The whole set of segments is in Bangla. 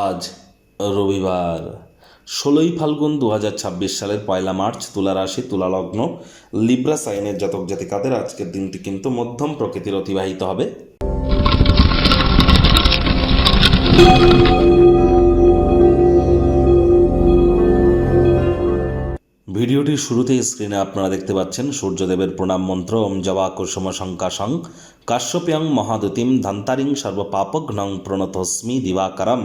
আজ রবিবার 16ই ফাল্গুন 2026 সালের 1 মার্চ, তুলা রাশি, তুলা লগ্ন, লিব্রা সাইনের জাতক জাতিকাদের আজকের দিনটি কিন্তু মধ্যম প্রকৃতির অতিবাহিত হবে। ভিডিওটির শুরুতেই স্ক্রিনে আপনারা দেখতে পাচ্ছেন সূর্যদেবের প্রণাম মন্ত্র ওম জবা কুসুম শঙ্কাশং কাশ্যপ্যং মহাদুতিম ধান্তারিং সর্বপাপঘ্নং প্রণতস্মি দিবাকরম।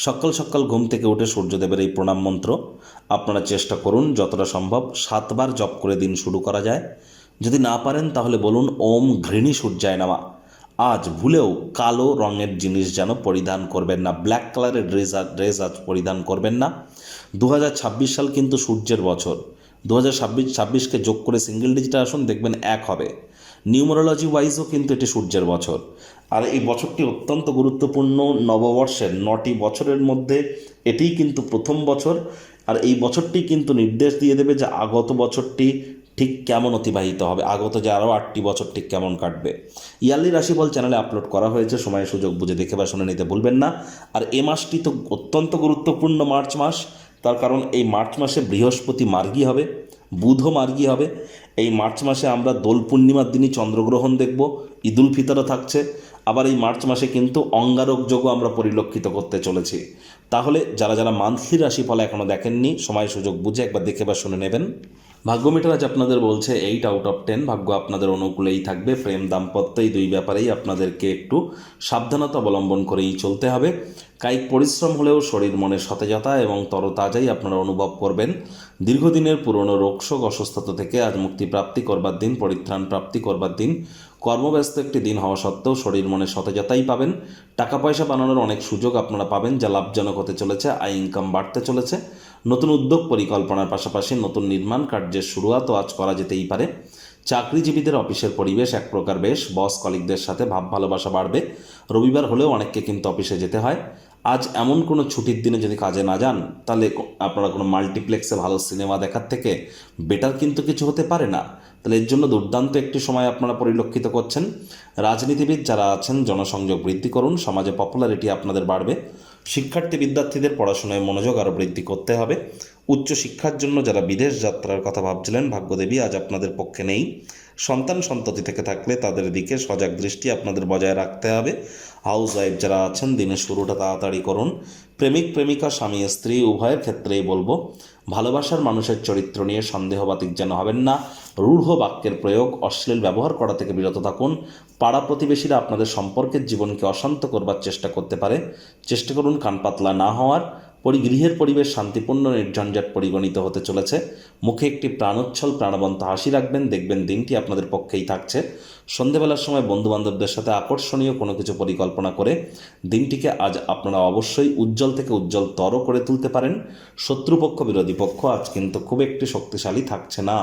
সকাল সকাল ঘুম থেকে উঠে সূর্যদেবের এই প্রণাম মন্ত্র আপনারা চেষ্টা করুন যতটা সম্ভব 7 বার জপ করে দিন শুরু করা যায়। যদি না পারেন তাহলে বলুন ওম ঘৃণী সূর্যায় নমঃ। আজ ভুলেও কালো রঙের জিনিস যেন পরিধান করবেন না, ব্ল্যাক কালারের ড্রেস আজ পরিধান করবেন না। 2026 সাল কিন্তু সূর্যের বছর। 2026কে যোগ করে সিঙ্গেল ডিজিটে আসুন, দেখবেন 1 হবে। নিউমারোলজি ওয়াইজও কিন্তু এটি সূর্যের বছর। আর এই বছরটি অত্যন্ত গুরুত্বপূর্ণ। নববর্ষের 9টি বছরের মধ্যে এটিই কিন্তু প্রথম বছর। আর এই বছরটি কিন্তু নির্দেশ দিয়ে দেবে যে আগত বছরটি ঠিক কেমন অতিবাহিত হবে, আগত যে আরও 8টি বছর ঠিক কেমন কাটবে। ইয়ারলি রাশিফল চ্যানেলে আপলোড করা হয়েছে, সময় সুযোগ বুঝে দেখে বা শুনে নিতে ভুলবেন না। আর এ মাসটি তো অত্যন্ত গুরুত্বপূর্ণ, মার্চ মাস। তার কারণ এই মার্চ মাসে বৃহস্পতি মার্গী হবে, বুধও মার্গী হবে। এই মার্চ মাসে আমরা দোল পূর্ণিমার দিনই চন্দ্রগ্রহণ দেখব, ঈদুল ফিতরও থাকছে। আবার এই মার্চ মাসে কিন্তু অঙ্গারক যোগও আমরা পরিলক্ষিত করতে চলেছি। তাহলে যারা যারা মান্থলি রাশিফল এখনও দেখেননি, সময় সুযোগ বুঝে একবার দেখে বা শুনে নেবেন। ভাগ্য মিটার আজ আপনাদের বলছে 8 আউট অফ 10। ভাগ্য আপনাদের অনুকূলেই থাকবে। প্রেম দাম্পত্য এই দুই ব্যাপারেই আপনাদেরকে একটু সাবধানতা অবলম্বন করেই চলতে হবে। কায়িক পরিশ্রম হলেও শরীর মনে সতেজতা এবং তরতাজাই আপনারা অনুভব করবেন। দীর্ঘদিনের পুরনো রোগশোক অসুস্থতা থেকে আজ মুক্তি প্রাপ্তি করবার দিন, পরিত্রাণ প্রাপ্তি করবার দিন। কর্মব্যস্ত একটি দিন হওয়া সত্ত্বেও শরীর মনে সতেজতাই পাবেন। টাকা পয়সা বানানোর অনেক সুযোগ আপনারা পাবেন, যা লাভজনক হতে চলেছে। আয় ইনকাম বাড়তে চলেছে। নতুন উদ্যোগ পরিকল্পনার পাশাপাশি নতুন নির্মাণ কার্যের শুরুয়াতও আজ করা যেতেই পারে। চাকরিজীবীদের অফিসের পরিবেশ এক প্রকার বেশ। বস কলিগদের সাথে ভাব ভালোবাসা বাড়বে। রবিবার হলেও অনেককে কিন্তু অফিসে যেতে হয়। আজ এমন কোনো ছুটির দিনে যদি কাজে না যান, তাহলে আপনারা কোনো মাল্টিপ্লেক্সে ভালো সিনেমা দেখার থেকে বেটার কিন্তু কিছু হতে পারে না। তাহলে এর জন্য দুর্দান্ত একটি সময় আপনারা পরিলক্ষিত করছেন। রাজনীতিবিদ যারা আছেন, জনসংযোগ বৃদ্ধি করুন, সমাজে পপুলারিটি আপনাদের বাড়বে। শিক্ষার্থী বিদ্যার্থীদের পড়াশোনায় মনোযোগ আরও বৃদ্ধি করতে হবে। উচ্চশিক্ষার জন্য যারা বিদেশ যাত্রার কথা ভাবছিলেন, ভাগ্যদেবী আজ আপনাদের পক্ষে নেই। সন্তান সন্ততি থেকে থাকলে তাদের দিকে সজাগ দৃষ্টি আপনাদের বজায় রাখতে হবে। হাউস ওয়াইফ যারা আছেন, দিনের শুরুটা তাড়াতাড়ি করুন। প্রেমিক প্রেমিকা, স্বামী স্ত্রী উভয়ের ক্ষেত্রেই বলবো, ভালোবাসার মানুষের চরিত্র নিয়ে সন্দেহবাতিক যেন হবেন না। রূঢ় বাক্যের প্রয়োগ, অশ্লীল ব্যবহার করা থেকে বিরত থাকুন। পাড়া প্রতিবেশীরা আপনাদের সম্পর্কের জীবনকে অশান্ত করবার চেষ্টা করতে পারে। চেষ্টা করুন কান পাতলা না হওয়ার। গৃহের পরিবেশ শান্তিপূর্ণ, নির্ঝঞ্ঝাট পরিগণিত হতে চলেছে। মুখে একটি প্রাণোচ্ছল প্রাণবন্ত হাসি রাখবেন, দেখবেন দিনটি আপনাদের পক্ষেই থাকছে। সন্ধেবেলার সময় বন্ধুবান্ধবদের সাথে আকর্ষণীয় কোনো কিছু পরিকল্পনা করে দিনটিকে আজ আপনারা অবশ্যই উজ্জ্বল থেকে উজ্জ্বলতর করে তুলতে পারেন। শত্রুপক্ষ বিরোধী পক্ষ আজ কিন্তু খুব একটি শক্তিশালী থাকছে না।